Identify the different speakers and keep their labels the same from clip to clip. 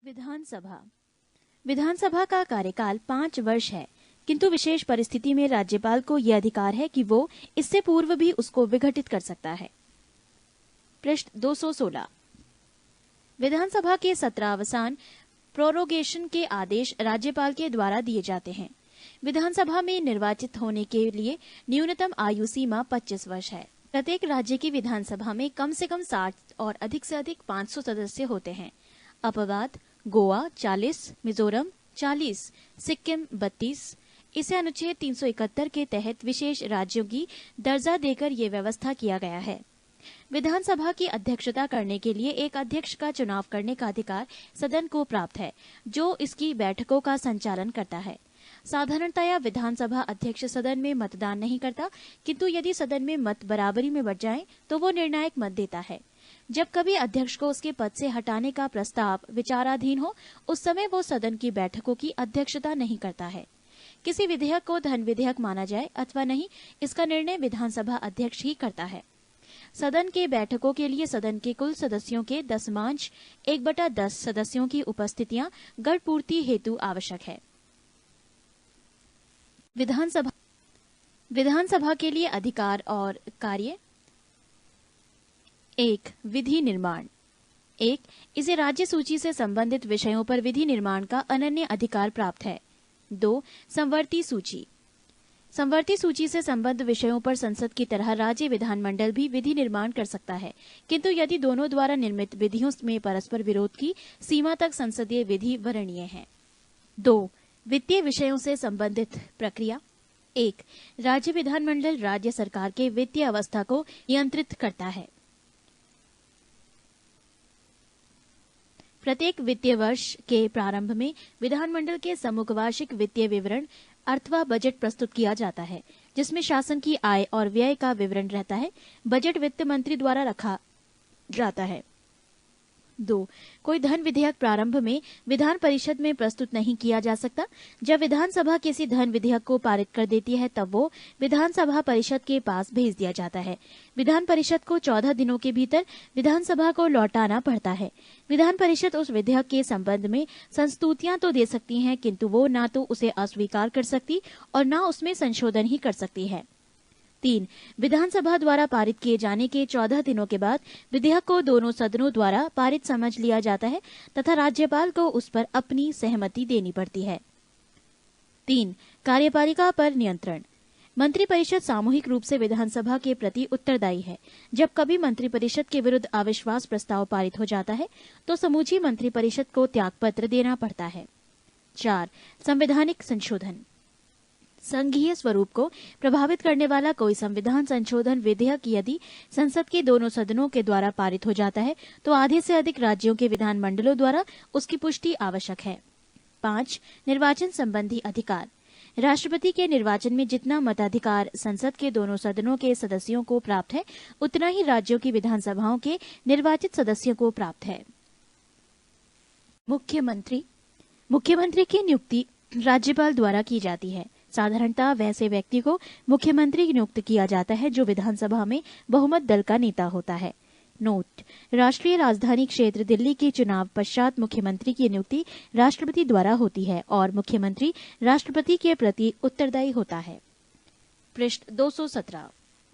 Speaker 1: विधानसभा विधानसभा का कार्यकाल 5 वर्ष है, किंतु विशेष परिस्थिति में राज्यपाल को यह अधिकार है कि वो इससे पूर्व भी उसको विघटित कर सकता है। पृष्ठ 216। विधानसभा के सत्रावसान प्रोरोगेशन के आदेश राज्यपाल के द्वारा दिए जाते हैं। विधानसभा में निर्वाचित होने के लिए न्यूनतम आयु सीमा 25 वर्ष है। प्रत्येक राज्य की विधानसभा में कम से कम 60 और अधिक से अधिक 500 सदस्य होते हैं। अपवाद गोवा 40, मिजोरम 40, सिक्किम 32। इसे अनुच्छेद 371 के तहत विशेष राज्यों की दर्जा देकर ये व्यवस्था किया गया है। विधानसभा की अध्यक्षता करने के लिए एक अध्यक्ष का चुनाव करने का अधिकार सदन को प्राप्त है, जो इसकी बैठकों का संचालन करता है। साधारणतया विधानसभा अध्यक्ष सदन में मतदान नहीं करता, किंतु यदि सदन में मत बराबरी में बढ़ जाएं, तो वो निर्णायक मत देता है। जब कभी अध्यक्ष को उसके पद से हटाने का प्रस्ताव विचाराधीन हो, उस समय वो सदन की बैठकों की अध्यक्षता नहीं करता है। किसी विधेयक को धन विधेयक माना जाए अथवा नहीं, इसका निर्णय विधानसभा अध्यक्ष ही करता है। सदन के बैठकों के लिए सदन के कुल सदस्यों के 10 1/10 सदस्यों की उपस्थितियां गढ़ पूर्ति हेतु आवश्यक है। विधानसभा के लिए अधिकार और कार्य। 1. विधि निर्माण। 1. इसे राज्य सूची से संबंधित विषयों पर विधि निर्माण का अनन्य अधिकार प्राप्त है। 2. संवर्ती सूची। संवर्ती सूची से संबद्ध विषयों पर संसद की तरह राज्य विधानमंडल भी विधि निर्माण कर सकता है, किंतु यदि दोनों द्वारा निर्मित विधियों में परस्पर विरोध की सीमा तक संसदीय विधि वर्णनीय है। 2. वित्तीय विषयों से संबंधित प्रक्रिया। 1. राज्य विधानमंडल राज्य सरकार के वित्तीय अवस्था को नियंत्रित करता है। प्रत्येक वित्तीय वर्ष के प्रारंभ में विधानमंडल के सम्मुख वार्षिक वित्तीय विवरण अथवा बजट प्रस्तुत किया जाता है, जिसमें शासन की आय और व्यय का विवरण रहता है। बजट वित्त मंत्री द्वारा रखा जाता है। 2. कोई धन विधेयक प्रारंभ में विधान परिषद में प्रस्तुत नहीं किया जा सकता। जब विधानसभा किसी धन विधेयक को पारित कर देती है, तब वो विधानसभा परिषद के पास भेज दिया जाता है। विधान परिषद को 14 दिनों के भीतर विधानसभा को लौटाना पड़ता है। विधान परिषद उस विधेयक के संबंध में संस्तुतियां तो दे सकती है, किंतु वो न तो उसे अस्वीकार कर सकती और न उसमें संशोधन ही कर सकती है। 3. विधानसभा द्वारा पारित किए जाने के 14 दिनों के बाद विधेयक को दोनों सदनों द्वारा पारित समझ लिया जाता है तथा राज्यपाल को उस पर अपनी सहमति देनी पड़ती है। 3. कार्यपालिका पर नियंत्रण। मंत्रिपरिषद सामूहिक रूप से विधानसभा के प्रति उत्तरदायी है। जब कभी मंत्रिपरिषद के विरुद्ध अविश्वास प्रस्ताव पारित हो जाता है, तो समूची मंत्रिपरिषद को त्यागपत्र देना पड़ता है। 4. संवैधानिक संशोधन। संघीय स्वरूप को प्रभावित करने वाला कोई संविधान संशोधन विधेयक यदि संसद के दोनों सदनों के द्वारा पारित हो जाता है, तो आधे से अधिक राज्यों के विधानमंडलों द्वारा उसकी पुष्टि आवश्यक है। 5. निर्वाचन संबंधी अधिकार। राष्ट्रपति के निर्वाचन में जितना मताधिकार संसद के दोनों सदनों के सदस्यों को प्राप्त है, उतना ही राज्यों की विधानसभाओं के निर्वाचित सदस्यों को प्राप्त है। मुख्यमंत्री की नियुक्ति राज्यपाल द्वारा की जाती है। साधारणतः वैसे व्यक्ति को मुख्यमंत्री नियुक्त किया जाता है जो विधानसभा में बहुमत दल का नेता होता है। नोट: राष्ट्रीय राजधानी क्षेत्र दिल्ली के चुनाव पश्चात मुख्यमंत्री की नियुक्ति राष्ट्रपति द्वारा होती है और मुख्यमंत्री राष्ट्रपति के प्रति उत्तरदायी होता है। पृष्ठ 217।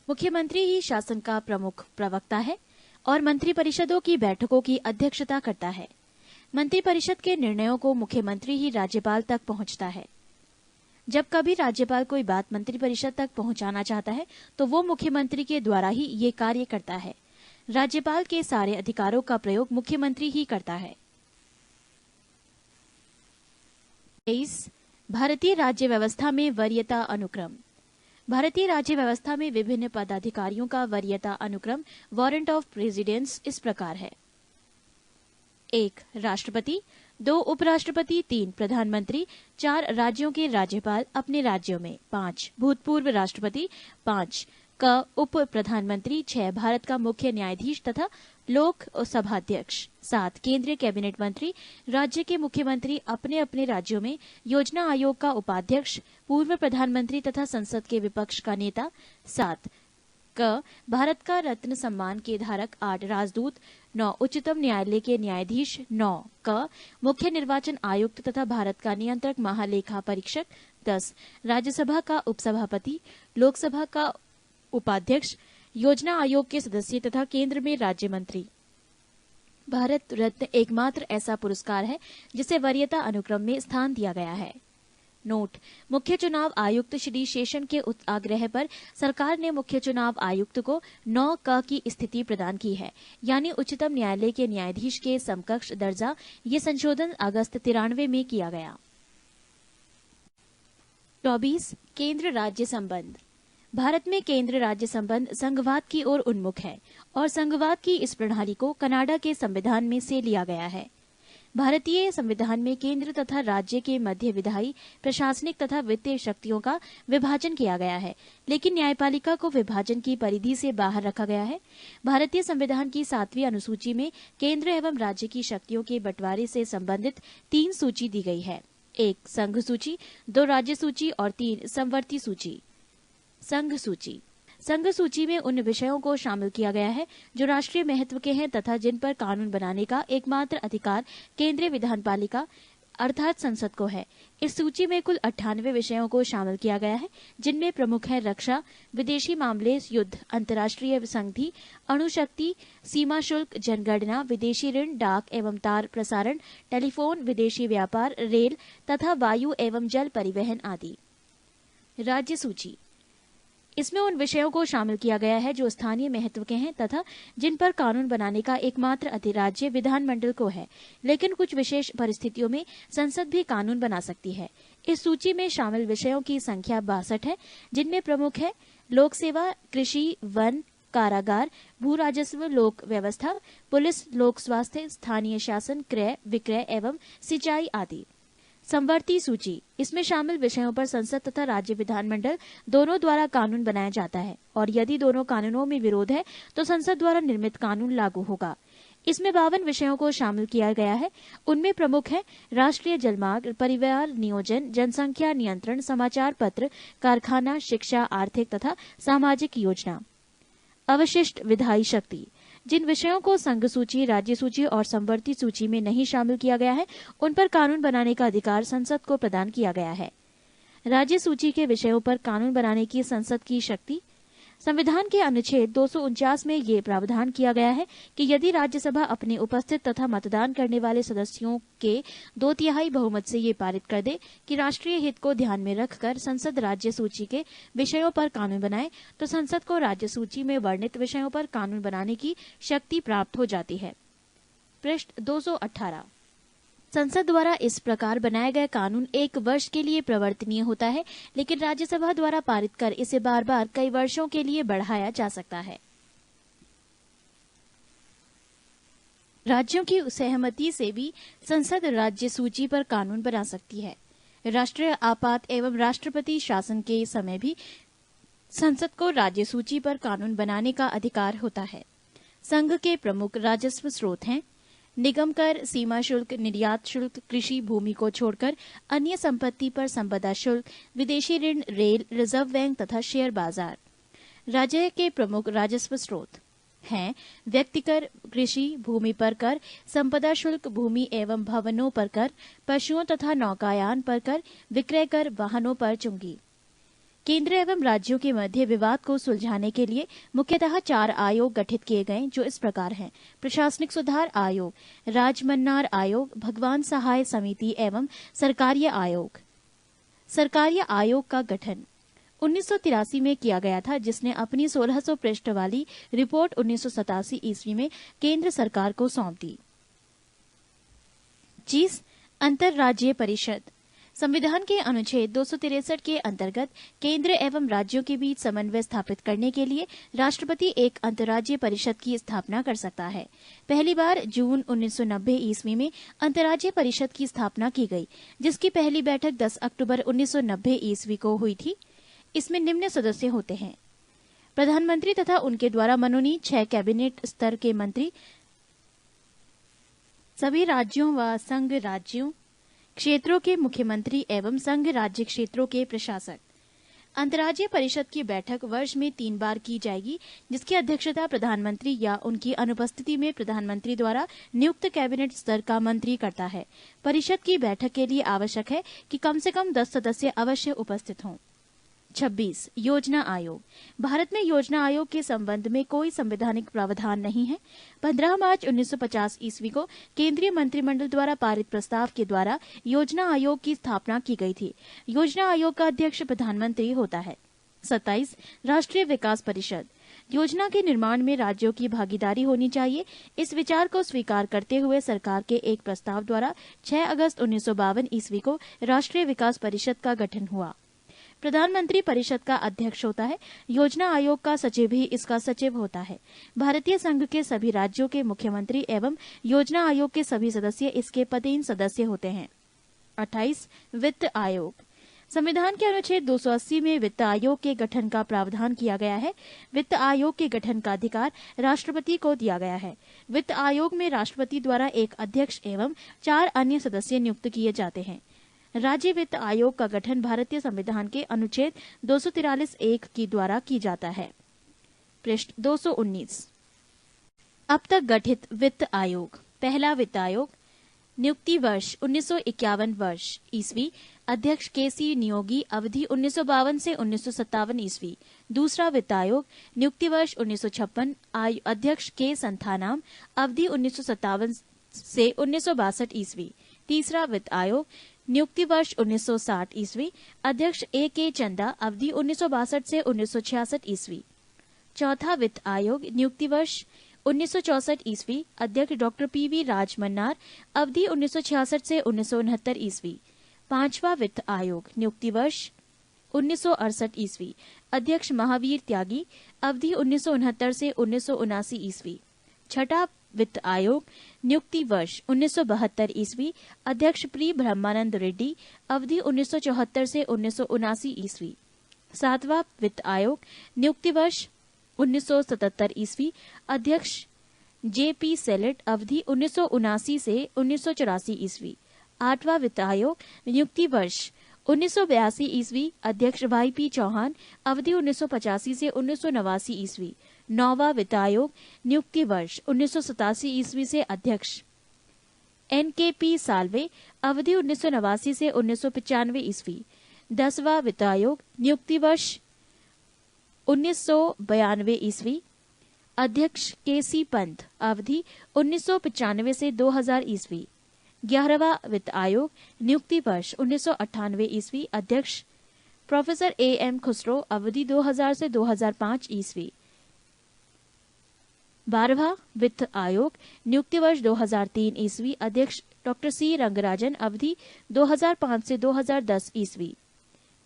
Speaker 1: मुख्यमंत्री ही शासन का प्रमुख प्रवक्ता है और मंत्रिपरिषदों की बैठकों की अध्यक्षता करता है। मंत्रिपरिषद के निर्णयों को मुख्यमंत्री ही राज्यपाल तक पहुंचता है। जब कभी राज्यपाल कोई बात मंत्रिपरिषद तक पहुंचाना चाहता है, तो वो मुख्यमंत्री के द्वारा ही ये कार्य करता है। राज्यपाल के सारे अधिकारों का प्रयोग मुख्यमंत्री ही करता है। 23. भारतीय राज्य व्यवस्था में वरीयता अनुक्रम। भारतीय राज्य व्यवस्था में विभिन्न पदाधिकारियों का वरीयता अनुक्रम वारंट ऑफ प्रेसिडेंस इस प्रकार है। 1. राष्ट्रपति, 2. उपराष्ट्रपति, 3. प्रधानमंत्री, 4. राज्यों के राज्यपाल अपने राज्यों में, 5. भूतपूर्व राष्ट्रपति, 5. का उप प्रधानमंत्री, 6. भारत का मुख्य न्यायाधीश तथा लोक सभाध्यक्ष, 7. केंद्रीय कैबिनेट मंत्री, राज्य के मुख्यमंत्री अपने अपने राज्यों में, योजना आयोग का उपाध्यक्ष, पूर्व प्रधानमंत्री तथा संसद के विपक्ष का नेता, 7. क भारत का रत्न सम्मान के धारक 8 राजदूत, 9 उच्चतम न्यायालय के न्यायाधीश, 9 क मुख्य निर्वाचन आयुक्त तथा भारत का नियंत्रक महालेखा परीक्षक, 10 राज्यसभा का उपसभापति, लोकसभा का उपाध्यक्ष, योजना आयोग के सदस्य तथा केंद्र में राज्य मंत्री। भारत रत्न एकमात्र ऐसा पुरस्कार है जिसे वरीयता अनुक्रम में स्थान दिया गया है। नोट: मुख्य चुनाव आयुक्त श्री शेषन के आग्रह पर सरकार ने मुख्य चुनाव आयुक्त को 9 क की स्थिति प्रदान की है, यानी उच्चतम न्यायालय के न्यायाधीश के समकक्ष दर्जा। ये संशोधन अगस्त 93 में किया गया। 24 केंद्र राज्य संबंध। भारत में केंद्र राज्य संबंध संघवाद की ओर उन्मुख है और संघवाद की इस प्रणाली को कनाडा के संविधान में से लिया गया है। भारतीय संविधान में केंद्र तथा राज्य के मध्य विधायी, प्रशासनिक तथा वित्तीय शक्तियों का विभाजन किया गया है, लेकिन न्यायपालिका को विभाजन की परिधि से बाहर रखा गया है। भारतीय संविधान की 7वीं अनुसूची में केंद्र एवं राज्य की शक्तियों के बंटवारे से संबंधित 3 सूची दी गई है: 1 संघ सूची, 2 राज्य सूची और 3 समवर्ती सूची। संघ सूची। संघ सूची में उन विषयों को शामिल किया गया है जो राष्ट्रीय महत्व के हैं तथा जिन पर कानून बनाने का एकमात्र अधिकार केंद्रीय विधानपालिका अर्थात संसद को है। इस सूची में कुल 98 विषयों को शामिल किया गया है, जिनमें प्रमुख है रक्षा, विदेशी मामले, युद्ध, अंतर्राष्ट्रीय संधि, अणुशक्ति, सीमा शुल्क, जनगणना, विदेशी ऋण, डाक एवं तार प्रसारण, टेलीफोन, विदेशी व्यापार, रेल तथा वायु एवं जल परिवहन आदि। राज्य सूची। इसमें उन विषयों को शामिल किया गया है जो स्थानीय महत्व के हैं तथा जिन पर कानून बनाने का एकमात्र अधिराज्य विधानमंडल को है, लेकिन कुछ विशेष परिस्थितियों में संसद भी कानून बना सकती है। इस सूची में शामिल विषयों की संख्या 62 है, जिनमें प्रमुख है लोक सेवा, कृषि, वन, कारागार, भू राजस्व, लोक व्यवस्था, पुलिस, लोक स्वास्थ्य, स्थानीय शासन, क्रय विक्रय एवं सिंचाई आदि। समवर्ती सूची। इसमें शामिल विषयों पर संसद तथा राज्य विधानमंडल दोनों द्वारा कानून बनाया जाता है और यदि दोनों कानूनों में विरोध है तो संसद द्वारा निर्मित कानून लागू होगा। इसमें 52 विषयों को शामिल किया गया है। उनमें प्रमुख है राष्ट्रीय जलमार्ग, परिवार नियोजन, जनसंख्या नियंत्रण, समाचार पत्र, कारखाना, शिक्षा, आर्थिक तथा सामाजिक योजना। अवशिष्ट विधायी शक्ति। जिन विषयों को संघ सूची, राज्य सूची और समवर्ती सूची में नहीं शामिल किया गया है, उन पर कानून बनाने का अधिकार संसद को प्रदान किया गया है। राज्य सूची के विषयों पर कानून बनाने की संसद की शक्ति। संविधान के अनुच्छेद 249 में ये प्रावधान किया गया है कि यदि राज्यसभा अपने उपस्थित तथा मतदान करने वाले सदस्यों के 2/3 बहुमत से ये पारित कर दे कि राष्ट्रीय हित को ध्यान में रखकर संसद राज्य सूची के विषयों पर कानून बनाए, तो संसद को राज्य सूची में वर्णित विषयों पर कानून बनाने की शक्ति प्राप्त हो जाती है। पृष्ठ 218। संसद द्वारा इस प्रकार बनाया गया कानून 1 वर्ष के लिए प्रवर्तनीय होता है, लेकिन राज्यसभा द्वारा पारित कर इसे बार बार कई वर्षों के लिए बढ़ाया जा सकता है। राज्यों की सहमति से भी संसद राज्य सूची पर कानून बना सकती है। राष्ट्रीय आपात एवं राष्ट्रपति शासन के समय भी संसद को राज्य सूची पर कानून बनाने का अधिकार होता है। संघ के प्रमुख राजस्व स्रोत हैं निगम कर, सीमा शुल्क, निर्यात शुल्क, कृषि भूमि को छोड़कर अन्य संपत्ति पर संपदा शुल्क, विदेशी ऋण, रेल, रिजर्व बैंक तथा शेयर बाजार। राज्य के प्रमुख राजस्व स्रोत हैं व्यक्ति कर, कृषि भूमि पर कर, संपदा शुल्क, भूमि एवं भवनों पर कर, पशुओं तथा नौकायान पर कर, विक्रय कर, वाहनों पर चुंगी। केंद्र एवं राज्यों के मध्य विवाद को सुलझाने के लिए मुख्यतः 4 आयोग गठित किए गए, जो इस प्रकार हैं: प्रशासनिक सुधार आयोग, राजमन्नार आयोग, भगवान सहाय समिति एवं सरकारीय आयोग। सरकारीय आयोग का गठन 1983 में किया गया था, जिसने अपनी 1600 पृष्ठ वाली रिपोर्ट 1987 ईस्वी में केंद्र सरकार को सौंप दी। 25 अंतर्राज्यीय परिषद। संविधान के अनुच्छेद 263 के अंतर्गत केंद्र एवं राज्यों के बीच समन्वय स्थापित करने के लिए राष्ट्रपति एक अंतर्राज्यीय परिषद की स्थापना कर सकता है। पहली बार जून 1990 ईस्वी में अंतर्राज्यीय परिषद की स्थापना की गई, जिसकी पहली बैठक 10 अक्टूबर 1990 ईस्वी को हुई थी। इसमें निम्न सदस्य होते हैं: प्रधानमंत्री तथा उनके द्वारा मनोनीत 6 कैबिनेट स्तर के मंत्री, सभी राज्यों व संघ राज्यों क्षेत्रों के मुख्यमंत्री एवं संघ राज्य क्षेत्रों के प्रशासक। अंतर्राज्यीय परिषद की बैठक वर्ष में 3 बार की जाएगी, जिसकी अध्यक्षता प्रधानमंत्री या उनकी अनुपस्थिति में प्रधानमंत्री द्वारा नियुक्त कैबिनेट स्तर का मंत्री करता है। परिषद की बैठक के लिए आवश्यक है कि कम से कम 10 सदस्य अवश्य उपस्थित हों। 26. योजना आयोग। भारत में योजना आयोग के संबंध में कोई संवैधानिक प्रावधान नहीं है। 15 मार्च 1950 ईस्वी को केंद्रीय मंत्रिमंडल द्वारा पारित प्रस्ताव के द्वारा योजना आयोग की स्थापना की गई थी। योजना आयोग का अध्यक्ष प्रधानमंत्री होता है। 27. राष्ट्रीय विकास परिषद। योजना के निर्माण में राज्यों की भागीदारी होनी चाहिए। इस विचार को स्वीकार करते हुए सरकार के एक प्रस्ताव द्वारा 6 अगस्त 1952 ईस्वी को राष्ट्रीय विकास परिषद का गठन हुआ। प्रधानमंत्री परिषद का अध्यक्ष होता है। योजना आयोग का सचिव भी इसका सचिव होता है। भारतीय संघ के सभी राज्यों के मुख्यमंत्री एवं योजना आयोग के सभी सदस्य इसके पदेन सदस्य होते हैं। 28. वित्त आयोग। संविधान के अनुच्छेद 280 में वित्त आयोग के गठन का प्रावधान किया गया है। वित्त आयोग के गठन का अधिकार राष्ट्रपति को दिया गया है। वित्त आयोग में राष्ट्रपति द्वारा एक अध्यक्ष एवं 4 अन्य सदस्य नियुक्त किए जाते हैं। राज्य वित्त आयोग का गठन भारतीय संविधान के अनुच्छेद 243(1) के द्वारा की जाता है। पृष्ठ 219। अब तक गठित वित्त आयोग। पहला वित्त आयोग। नियुक्ति वर्ष 1951 वर्ष ईस्वी। अध्यक्ष केसी नियोगी, अवधि 1952 से 1957 ईस्वी। दूसरा वित्त आयोग। नियुक्ति वर्ष 1956। अध्यक्ष के संथानाम, अवधि 1957 से 1962 ईस्वी। तीसरा वित्त आयोग। नियुक्ति वर्ष 1960 ईस्वी। अध्यक्ष ए के चंदा, अवधि 1962 से 1966 ईस्वी। चौथा वित्त आयोग। नियुक्ति वर्ष 1964 ईस्वी। अध्यक्ष डॉक्टर पीवी राज मन्नार, अवधि 1966 से 1969 ईस्वी। पांचवा वित्त आयोग। नियुक्ति वर्ष 1968 ईस्वी। अध्यक्ष महावीर त्यागी, अवधि 1969 से 1979 ईस्वी। छठा वित्त आयोग। नियुक्ति वर्ष 1972 ईस्वी। अध्यक्ष प्री ब्रह्मानंद रेड्डी, अवधि 1974 से 1979 ईस्वी। सातवां वित्त आयोग। नियुक्ति वर्ष 1977 ईस्वी। अध्यक्ष जेपी सेलेट, अवधि 1979 से 1984 ईस्वी। आठवां वित्त आयोग। नियुक्ति वर्ष 1982 ईस्वी। अध्यक्ष वाईपी चौहान, अवधि 1985 से 1989 ईस्वी। नौवां वित्त आयोग। नियुक्ति वर्ष 1987 ईस्वी से अध्यक्ष एनकेपी साल्वे, अवधि 1989 से 1995 ईस्वी। 10वां वित्त आयोग। नियुक्ति वर्ष 1992 ईस्वी। अध्यक्ष केसी पंत, अवधि 1995 से 2000 ईस्वी। 11वां वित्त आयोग। नियुक्ति वर्ष 1998 ईस्वी। अध्यक्ष प्रोफेसर एएम खुसरो, अवधि 2000 से 2005 ईस्वी। 12वां वित्त आयोग। नियुक्ति वर्ष 2003 ईस्वी। अध्यक्ष डॉक्टर सी रंगराजन, अवधि 2005 से 2010 ईस्वी।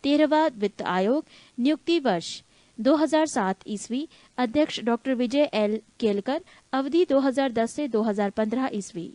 Speaker 1: 13वां वित्त आयोग। नियुक्ति वर्ष 2007 ईस्वी। अध्यक्ष डॉक्टर विजय एल केलकर, अवधि 2010 से 2015 ईस्वी।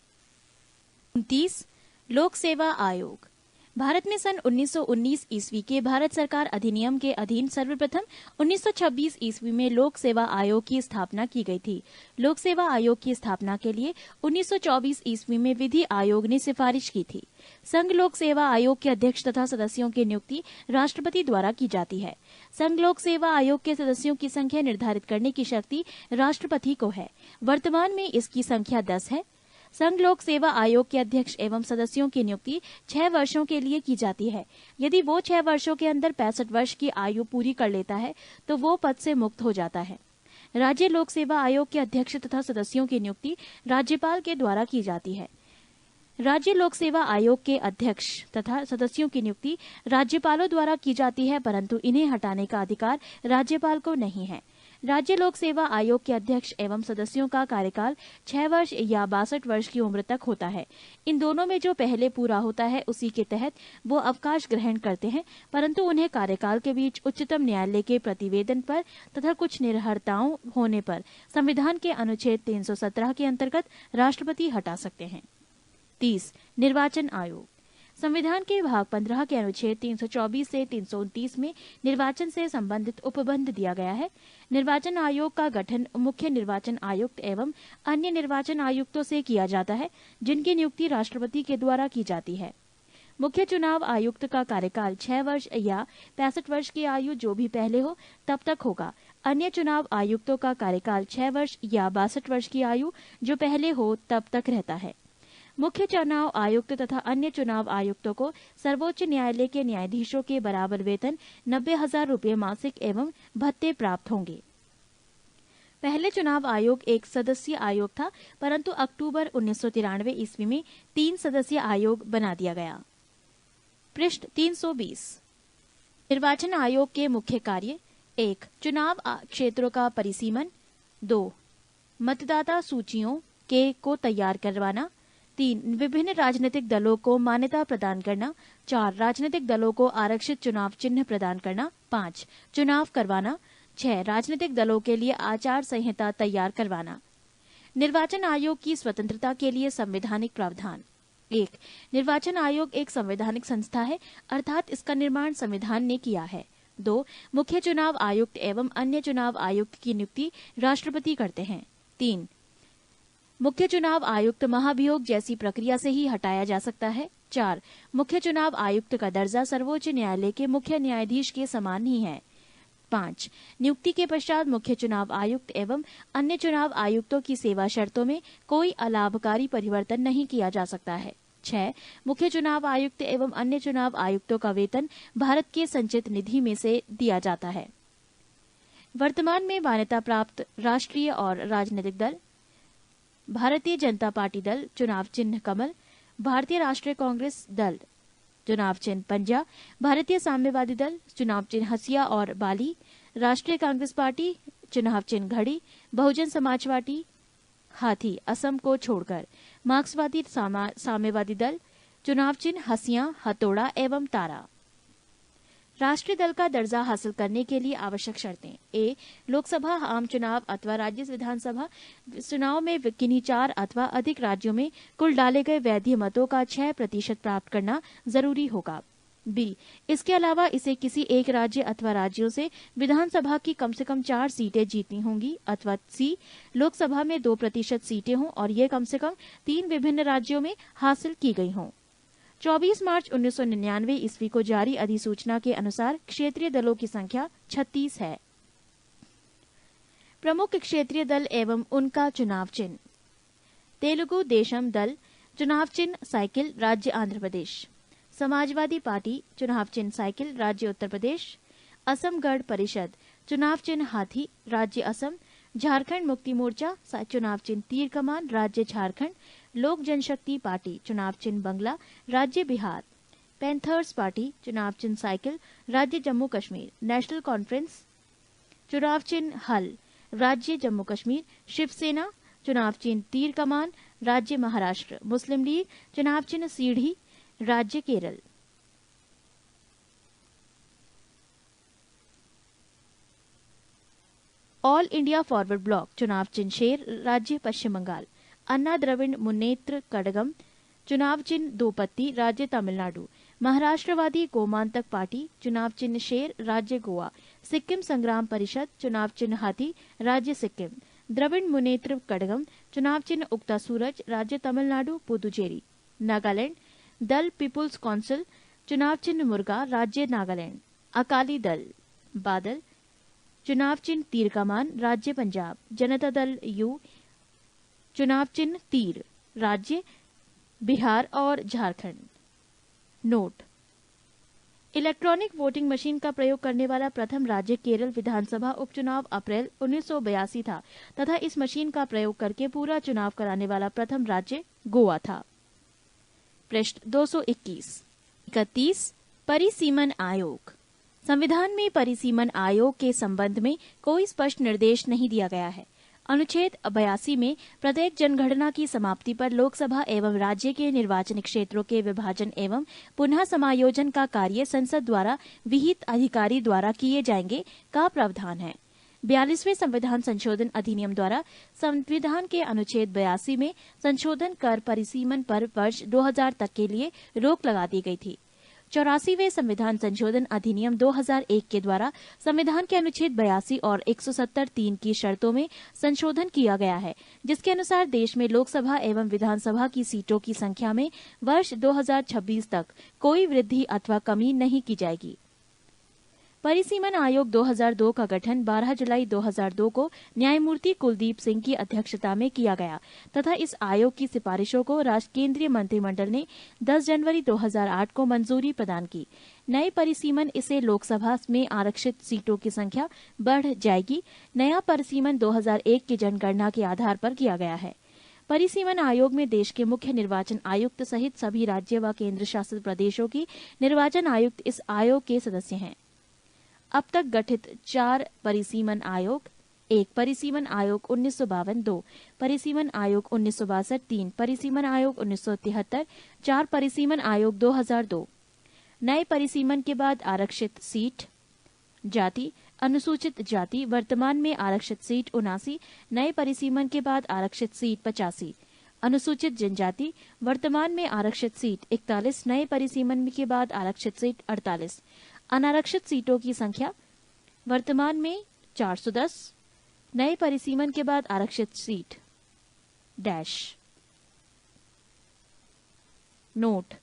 Speaker 1: 29. लोक सेवा आयोग। भारत में सन 1919 ईस्वी के भारत सरकार अधिनियम के अधीन सर्वप्रथम 1926 ईस्वी में लोक सेवा आयोग की स्थापना की गई थी। लोक सेवा आयोग की स्थापना के लिए 1924 ईस्वी में विधि आयोग ने सिफारिश की थी। संघ लोक सेवा आयोग के अध्यक्ष तथा सदस्यों की नियुक्ति राष्ट्रपति द्वारा की जाती है। संघ लोक सेवा आयोग के सदस्यों की संख्या निर्धारित करने की शक्ति राष्ट्रपति को है। वर्तमान में इसकी संख्या 10 है। संघ लोक सेवा आयोग के अध्यक्ष एवं सदस्यों की नियुक्ति 6 वर्षों के लिए की जाती है। यदि वो 6 वर्षों के अंदर 65 वर्ष की आयु पूरी कर लेता है तो वो पद से मुक्त हो जाता है। राज्य लोक सेवा आयोग के अध्यक्ष तथा सदस्यों की नियुक्ति राज्यपाल के द्वारा की जाती है। राज्य लोक सेवा आयोग के अध्यक्ष तथा सदस्यों की नियुक्ति राज्यपालों द्वारा की जाती है, परंतु इन्हें हटाने का अधिकार राज्यपाल को नहीं है। राज्य लोक सेवा आयोग के अध्यक्ष एवं सदस्यों का कार्यकाल 6 वर्ष या 62 वर्ष की उम्र तक होता है। इन दोनों में जो पहले पूरा होता है उसी के तहत वो अवकाश ग्रहण करते हैं, परंतु उन्हें कार्यकाल के बीच उच्चतम न्यायालय के प्रतिवेदन पर तथा कुछ निर्भरताओं होने पर संविधान के अनुच्छेद 317 के अंतर्गत राष्ट्रपति हटा सकते हैं। 30. निर्वाचन आयोग। संविधान के भाग 15 के अनुच्छेद 324 से 329 में निर्वाचन से संबंधित उपबंध दिया गया है। निर्वाचन आयोग का गठन मुख्य निर्वाचन आयुक्त एवं अन्य निर्वाचन आयुक्तों से किया जाता है, जिनकी नियुक्ति राष्ट्रपति के द्वारा की जाती है। मुख्य चुनाव आयुक्त का कार्यकाल 6 वर्ष या 65 वर्ष की आयु जो भी पहले हो तब तक होगा। अन्य चुनाव आयुक्तों का कार्यकाल 6 वर्ष या 62 वर्ष की आयु जो पहले हो तब तक रहता है। मुख्य चुनाव आयुक्त तथा अन्य चुनाव आयुक्तों को सर्वोच्च न्यायालय के न्यायाधीशों के बराबर वेतन 90,000 रूपये मासिक एवं भत्ते प्राप्त होंगे। पहले चुनाव आयोग एक सदस्यीय आयोग था, परंतु अक्टूबर 1993 ईस्वी में 3 सदस्यीय आयोग बना दिया गया। पृष्ठ 320। निर्वाचन आयोग के मुख्य कार्य: 1. चुनाव क्षेत्रों का परिसीमन। 2. मतदाता सूचियों को तैयार करवाना। 3. विभिन्न राजनीतिक दलों को मान्यता प्रदान करना। 4. राजनीतिक दलों को आरक्षित चुनाव चिन्ह प्रदान करना। 5. चुनाव करवाना। 6. राजनीतिक दलों के लिए आचार संहिता तैयार करवाना। निर्वाचन आयोग की स्वतंत्रता के लिए संवैधानिक प्रावधान। 1. निर्वाचन आयोग एक संवैधानिक संस्था है, अर्थात इसका निर्माण संविधान ने किया है। 2. मुख्य चुनाव आयुक्त एवं अन्य चुनाव आयुक्त की नियुक्ति राष्ट्रपति करते हैं। 3. मुख्य चुनाव आयुक्त महाभियोग जैसी प्रक्रिया से ही हटाया जा सकता है। 4. मुख्य चुनाव आयुक्त का दर्जा सर्वोच्च न्यायालय के मुख्य न्यायाधीश के समान ही है। 5. नियुक्ति के पश्चात मुख्य चुनाव आयुक्त एवं अन्य चुनाव आयुक्तों की सेवा शर्तों में कोई अलाभकारी परिवर्तन नहीं किया जा सकता है। 6. मुख्य चुनाव आयुक्त एवं अन्य चुनाव आयुक्तों का वेतन भारत के संचित निधि में से दिया जाता है। वर्तमान में मान्यता प्राप्त राष्ट्रीय और राजनीतिक दल: भारतीय जनता पार्टी दल, चुनाव चिन्ह कमल। भारतीय राष्ट्रीय कांग्रेस दल, चुनाव चिन्ह पंजा। भारतीय साम्यवादी दल, चुनाव चिन्ह हसिया और बाली। राष्ट्रीय कांग्रेस पार्टी, चुनाव चिन्ह घड़ी। बहुजन समाज पार्टी हाथी, असम को छोड़कर। मार्क्सवादी साम्यवादी दल, चुनाव चिन्ह हसिया, हथौड़ा एवं तारा। राष्ट्रीय दल का दर्जा हासिल करने के लिए आवश्यक शर्तें: ए. लोकसभा आम चुनाव अथवा राज्य विधानसभा चुनाव में किन्हीं 4 अथवा अधिक राज्यों में कुल डाले गए वैध मतों का 6% प्राप्त करना जरूरी होगा। बी. इसके अलावा इसे किसी एक राज्य अथवा राज्यों से विधानसभा की कम से कम 4 सीटें जीतनी होंगी। अथवा सी. लोकसभा में 2% सीटें हों और ये कम से कम 3 विभिन्न राज्यों में हासिल की गई हों। 24 मार्च 1999 ईस्वी को जारी अधिसूचना के अनुसार क्षेत्रीय दलों की संख्या 36 है। प्रमुख क्षेत्रीय दल एवं उनका चुनाव चिन्ह: तेलुगु देशम दल, चुनाव चिन्ह साइकिल, राज्य आंध्र प्रदेश। समाजवादी पार्टी, चुनाव चिन्ह साइकिल, राज्य उत्तर प्रदेश। असम गण परिषद, चुनाव चिन्ह हाथी, राज्य असम। झारखंड मुक्ति मोर्चा, चुनाव चिन्ह तीर कमान, राज्य झारखंड। लोक जनशक्ति पार्टी, चुनाव चिन्ह बंगला, राज्य बिहार। पैंथर्स पार्टी, चुनाव चिन्ह साइकिल, राज्य जम्मू कश्मीर। नेशनल कॉन्फ्रेंस, चुनाव चिन्ह हल, राज्य जम्मू कश्मीर। शिवसेना, चुनाव चिन्ह तीर कमान, राज्य महाराष्ट्र। मुस्लिम लीग, चुनाव चिन्ह सीढ़ी, राज्य Kerala. All India forward block, चुनाव चिन्ह शेर, राज्य पश्चिम बंगाल। अन्ना द्रविड़ मुन्नेत्र कड़गम, चुनाव चिन्ह दो पत्ती, राज्य तमिलनाडु। महाराष्ट्रवादी गोमांतक पार्टी, चुनाव चिन्ह शेर, राज्य गोवा। सिक्किम संग्राम परिषद, चुनाव चिन्ह हाथी, राज्य सिक्किम। द्रविड़ मुन्नेत्र कड़गम, चुनाव चिन्ह उगता सूरज, राज्य तमिलनाडु पुदुचेरी। नागालैंड दल पीपुल्स काउंसिल, चुनाव चिन्ह मुर्गा, राज्य नागालैंड। अकाली दल बादल, चुनाव चिन्ह तीर कमान, राज्य पंजाब। जनता दल यू, चुनाव चिन्ह तीर, राज्य बिहार और Jharkhand. Note: electronic voting machine का प्रयोग करने वाला प्रथम राज्य केरल विधानसभा उपचुनाव अप्रैल 1982 था तथा इस मशीन का प्रयोग करके पूरा चुनाव कराने वाला प्रथम राज्य गोवा था। पृष्ठ 221-31। परिसीमन आयोग। संविधान में परिसीमन आयोग के संबंध में कोई स्पष्ट निर्देश नहीं दिया गया है। अनुच्छेद 82 में प्रत्येक जनगणना की समाप्ति पर लोकसभा एवं राज्य के निर्वाचन क्षेत्रों के विभाजन एवं पुनः समायोजन का कार्य संसद द्वारा विहित अधिकारी द्वारा किए जाएंगे का प्रावधान है। 42वें संविधान संशोधन अधिनियम द्वारा संविधान के अनुच्छेद 82 में संशोधन कर परिसीमन पर वर्ष 2000 तक के लिए रोक लगा दी गई थी। 84वें संविधान संशोधन अधिनियम 2001 के द्वारा संविधान के अनुच्छेद 82 और 170(3) की शर्तों में संशोधन किया गया है, जिसके अनुसार देश में लोकसभा एवं विधानसभा की सीटों की संख्या में वर्ष 2026 तक कोई वृद्धि अथवा कमी नहीं की जाएगी। परिसीमन आयोग 2002 का गठन 12 जुलाई 2002 को न्यायमूर्ति कुलदीप सिंह की अध्यक्षता में किया गया तथा इस आयोग की सिफारिशों को केंद्रीय मंत्रिमंडल ने 10 जनवरी 2008 को मंजूरी प्रदान की। नए परिसीमन इसे लोकसभा में आरक्षित सीटों की संख्या बढ़ जाएगी। नया परिसीमन 2001 की जनगणना के आधार पर किया गया है। परिसीमन आयोग में देश के मुख्य निर्वाचन आयुक्त सहित सभी राज्य व केंद्र शासित प्रदेशों की निर्वाचन आयुक्त इस आयोग के सदस्य हैं। अब तक गठित 4 परिसीमन आयोग: 1 परिसीमन आयोग 1952, 2 परिसीमन आयोग 1962, 3 परिसीमन आयोग 1973, 4 परिसीमन आयोग 2002। नए परिसीमन के बाद आरक्षित सीट: जाति अनुसूचित जाति वर्तमान में आरक्षित सीट 79, नए परिसीमन के बाद आरक्षित सीट 85। अनुसूचित जनजाति वर्तमान में आरक्षित सीट 41, नए परिसीमन के बाद आरक्षित सीट 48। अनारक्षित सीटों की संख्या वर्तमान में 410, नए परिसीमन के बाद आरक्षित सीट डैश। नोट: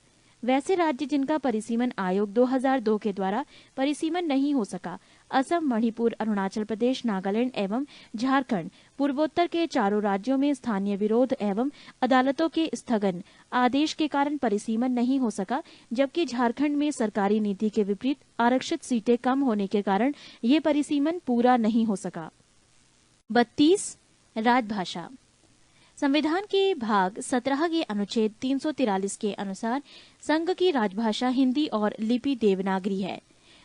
Speaker 1: वैसे राज्य जिनका परिसीमन आयोग 2002 के द्वारा परिसीमन नहीं हो सका, असम, मणिपुर, अरुणाचल प्रदेश, नागालैंड एवं झारखंड, पूर्वोत्तर के चारों राज्यों में स्थानीय विरोध एवं अदालतों के स्थगन आदेश के कारण परिसीमन नहीं हो सका, जबकि झारखंड में सरकारी नीति के विपरीत आरक्षित सीटें कम होने के कारण ये परिसीमन पूरा नहीं हो सका। 32 राजभाषा। संविधान के भाग 17 के अनुच्छेद 343 के अनुसार संघ की राजभाषा हिंदी और लिपि देवनागरी है।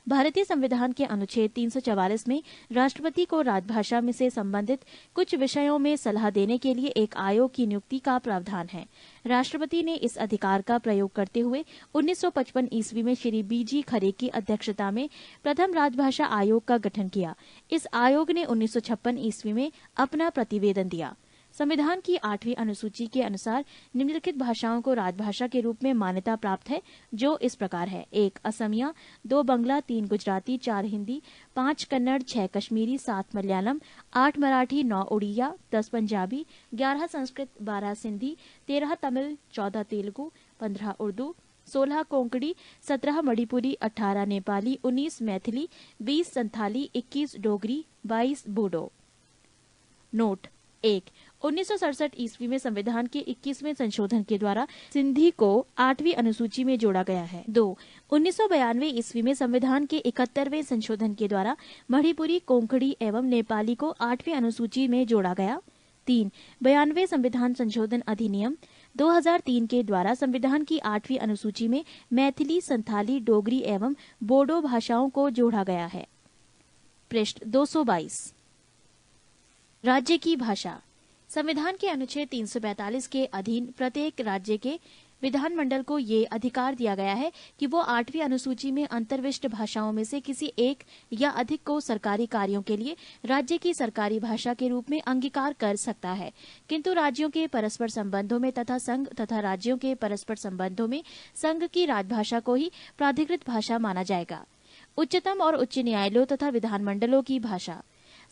Speaker 1: भारतीय संविधान के अनुच्छेद 344 में राष्ट्रपति को राजभाषा में से संबंधित कुछ विषयों में सलाह देने के लिए एक आयोग की नियुक्ति का प्रावधान है। राष्ट्रपति ने इस अधिकार का प्रयोग करते हुए 1955 ईस्वी में श्री बीजी खरे की अध्यक्षता में प्रथम राजभाषा आयोग का गठन किया। इस आयोग ने 1956 ईस्वी में अपना प्रतिवेदन दिया। संविधान की 8वीं अनुसूची के अनुसार निम्नलिखित भाषाओं को राजभाषा के रूप में मान्यता प्राप्त है, जो इस प्रकार है: 1 असमिया, 2 बंगला, 3 गुजराती, 4 हिंदी, 5 कन्नड़, 6 कश्मीरी, 7 मलयालम, 8 मराठी, 9 उड़िया, 10 पंजाबी, 11 संस्कृत, 12 सिंधी, 13 तमिल, 14 तेलुगु, 15 उर्दू, 16 कोंकणी, 17 मणिपुरी, 18 नेपाली, 19 मैथिली, 20 संथाली, 21 डोगरी, 22 बोडो। नोट: 1 1967 ईस्वी में संविधान के 21वें संशोधन के द्वारा सिंधी को 8वीं अनुसूची में जोड़ा गया है। 2 1992 ईस्वी में संविधान के 71वें संशोधन के द्वारा मणिपुरी, कोंकणी एवं नेपाली को 8वीं अनुसूची में जोड़ा गया। 3 92 संविधान संशोधन अधिनियम 2003 के द्वारा संविधान की 8वीं अनुसूची में मैथिली, संथाली, डोगरी एवं बोडो भाषाओं को जोड़ा गया है। पृष्ठ 222। राज्य की भाषा। संविधान के अनुच्छेद 345 के अधीन प्रत्येक राज्य के विधानमंडल को ये अधिकार दिया गया है कि वो 8वीं अनुसूची में अंतर्विष्ट भाषाओं में से किसी एक या अधिक को सरकारी कार्यों के लिए राज्य की सरकारी भाषा के रूप में अंगीकार कर सकता है, किंतु राज्यों के परस्पर संबंधों में तथा संघ तथा राज्यों के परस्पर संबंधों में संघ की राजभाषा को ही प्राधिकृत भाषा माना जाएगा। उच्चतम और उच्च न्यायालयों तथा विधानमंडलों की भाषा।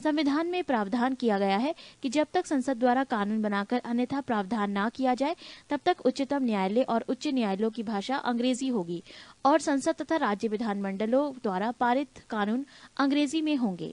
Speaker 1: संविधान में प्रावधान किया गया है कि जब तक संसद द्वारा कानून बनाकर अन्यथा प्रावधान न किया जाए, तब तक उच्चतम न्यायालय और उच्च न्यायालयों की भाषा अंग्रेजी होगी और संसद तथा राज्य विधानमंडलों द्वारा पारित कानून अंग्रेजी में होंगे।